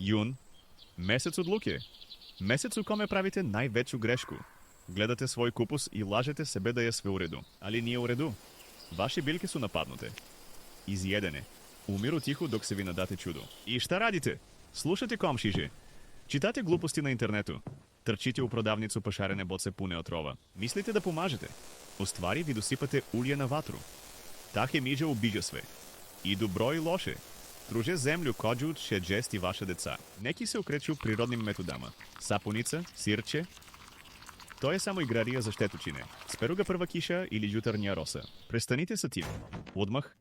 Јун, месец од луѓе. Месец у коме правите највеќу грешку. Гледате свој купус и лажете себе да е све уреду. Али nije уреду. Ваши билки су нападнуте. Изједене. Умиру тихо док се ви надате чудо. И шта радите? Слушате комшиже. Читате глупости на интернету. Трчите у продавницу па шарене боце пуне отрова. Мислите да помажете. Уствари ви досипате улје на ватру. Тахе миже убиđа све. И добро и лоше. Труже землю коđу ше джести ваша деца. Неки се окречу природним методама. Сапуница, сирче. Тоа е само играрија за штеточине. Сперуга прва киша или јутарња роса. Престаните са тим. Одмах.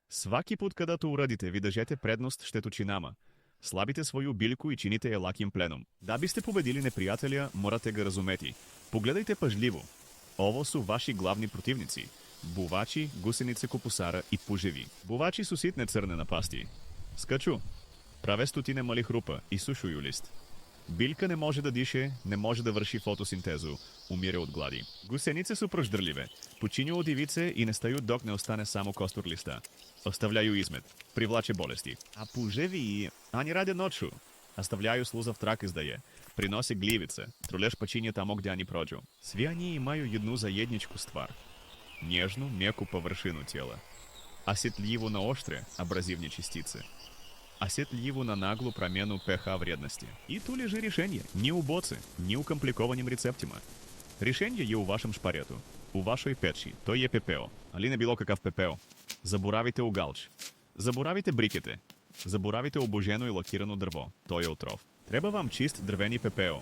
Сваки пут кадато урадите, ви држете предност штеточинама. Слабите своју билку и чините ја лаким пленом. Да бисте победили непријателја, морате га разумети. Погледајте пажливо. Ово су ваши главни противници. Бувачи, гусенице копусара и пужеви. Бувачи су ситне црне напасти. Скачу. Праве стотине мали хрупа и сушују лист. Билка не може да дише, не може да врши фотосинтезу, умире од глади. Гусенице су прождрливе, почињу од ивице и не стају док не остане само костур листа. Остављају измет, привлаче болести. А пужеви, они раде ночу. Остављају слузав трак издаје, приноси гливице, трулеш почиње тамо где они проđу. Сви они имају едну заедничку ствар. Нежну, меку површину тела. Осетљиву на оштре, абразивни частицы. Осетљиву на наглу промену pH вредности. И ту лежи решение. Не у боци, не у компликованим рецептима. Решение е у вашем шпарету, у вашoj печи, тој е пепео, али не било какав пепео. Заборавите угалч. Заборавите брикете. Заборавите обожено и лакирано дрво, тој е отров. Треба вам чист дрвени пепео.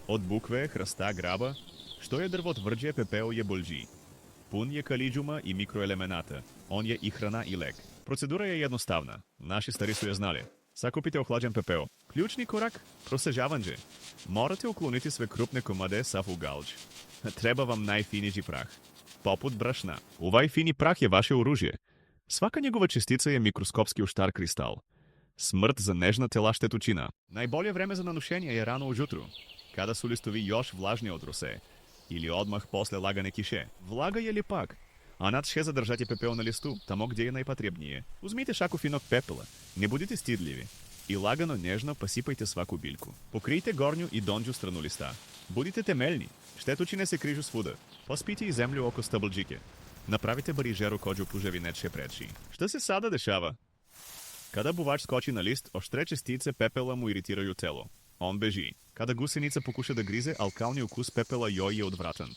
Од букве, храста, граба, што е дрво тврđe, пепео е болџи. Пун е калиџума и микроелемената. Он е и храна и лек. Процедура е едноставна. Наши стари су ја знали. Сакупите охладен пепео. Клучни корак – просежаванџе. Морате уклонити све крупне комаде сав угалџ. Треба вам најфиниџи прах. Попут брашна. Овај фини прах е ваше оружје. Свака негова частица е микроскопски оштар кристал. Смрт за нежна тела штеточина. Најболје време за нанушење е рано уџутру, када су листови још влажни од росе. Или одмах после лагане кише. Влага е ли пак? А над ше задржате пепел на листу, тамо где е најпотребнije. Узмите шаку финок пепела, не будите стидливи. И лагано нежно посипајте сваку билку. Покријте горњу и донџу страну листа. Будите темелни, штеточине се крижу свуда. Поспите и земљу око стаблџике. Направите барижеру коđу пужеви нече пречи. Шта се сада дешава? Када бувач скочи на лист, оштре частице пепела му иритирају тело. Он бежи. Када гусеница покуша да гризе, алкалниот укус пепела јој е одвратен.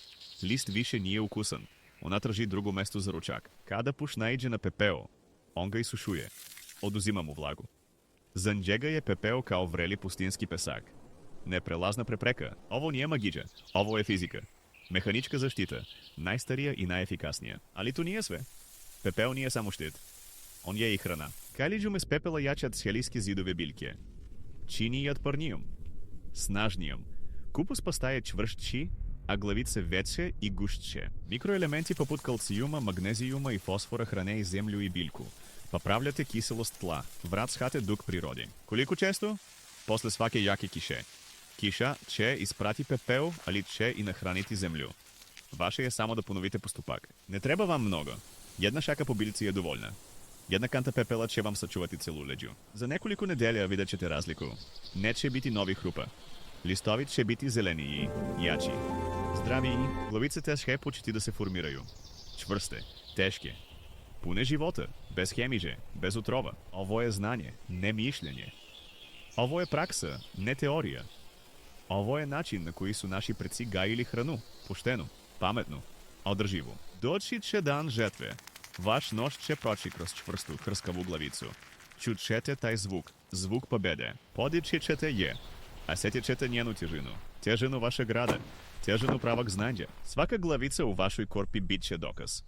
Лист више nije укусан. Она тржи друго место за ручак. Када пуш наиđe на пепео, он га исушуе. Одузима му влагу. За нџега е пепео као врели пустински песак. Непрелазна препрека. Ово не е магиđа. Ово е физика. Механичка заштита. Најстарија и најефикаснија. Али то nije све. Пепео nije само штит. Он е и храна. Калиđum из пепела јачат схелиски зидове билке. Чини ја отпорнијум. Снажнијум. Купус постае чвршчи, а главице веќе и гуштче. Микроелементи попут калцијума, магнезијума и фосфора хране и земљу и билку. Поправляте киселост тла. Врацхате дук природи. Колико често? После сваке јаке кише. Киша, че испрати пепео, али че и нахранити земљу. Ваше е само да поновите поступак. Не треба вам много. Една шака по билици е доволна. Една канта пепела ќе вам сачувати целу леđu. За неколико неделја видечете разлику. Не ќе бити нови хрупа. Листови ќе бити зеленiji, јачи. Здравии, главиците ше почти да се формирају. Чврсте, тешке. Пуне живота, без хемиже, без отрова. Ово е знање, не мишлење. Ово е пракса, не теорија. Ово е начин на кој су наши предци гајили храну, поштено, паметно, одрживо. Дочи ќе дан жетве. Ваш нож ќе прочи кроз чврсту, хрскаву главицу. Чучете тај звук, звук победе. Подичечете е. А сетичете njenu тежину. Тежину ваша града. Тежину правак знања. Свака главица у вашој корпи биче доказ.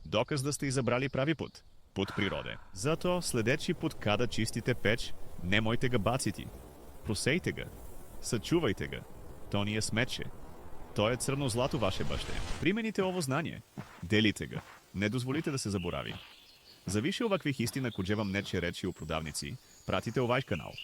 Доказ да сте изабрали прави пут. Пут природе. Зато следечи пут када чистите печ, немојте га бацити. Просејте га. Сачувајте га. То не е смече. То е црно злато ваше баште. Примените ово знање. Делите га. Не дозволите да се заборави. За више оваквих истина кој вам нече речи у продавници, пратите овај канал.